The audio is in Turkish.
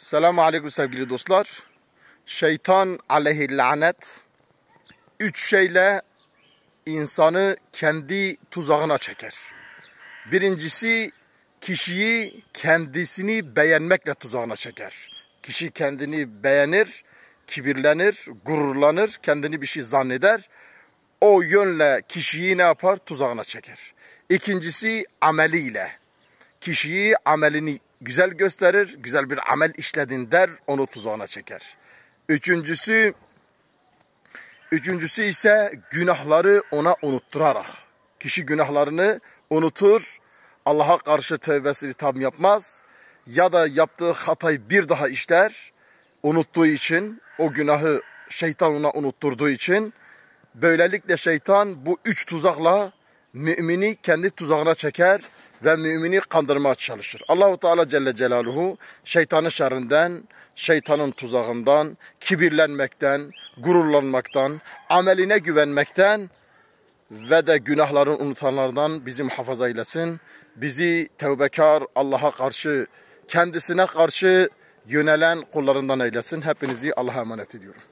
Selamun Aleyküm sevgili dostlar. Şeytan aleyhi lanet 3 şeyle insanı kendi tuzağına çeker. Birincisi, kişiyi kendisini beğenmekle tuzağına çeker. Kişi kendini beğenir, kibirlenir, gururlanır, kendini bir şey zanneder. O yönle kişiyi ne yapar? Tuzağına çeker. İkincisi, ameliyle. Kişiyi amelini güzel gösterir, güzel bir amel işledin der, onu tuzağına çeker. Üçüncüsü ise günahları ona unutturarak. Kişi günahlarını unutur, Allah'a karşı tövbesini tam yapmaz ya da yaptığı hatayı bir daha işler, unuttuğu için, o günahı şeytan ona unutturduğu için, böylelikle şeytan bu 3 tuzakla mümini kendi tuzağına çeker ve mümini kandırmaya çalışır. Allahu Teala Celle Celaluhu şeytanın şerrinden, şeytanın tuzağından, kibirlenmekten, gururlanmaktan, ameline güvenmekten ve de günahların unutanlardan bizi muhafaza eylesin. Bizi tevbekar, Allah'a karşı, kendisine karşı yönelen kullarından eylesin. Hepinizi Allah'a emanet ediyorum.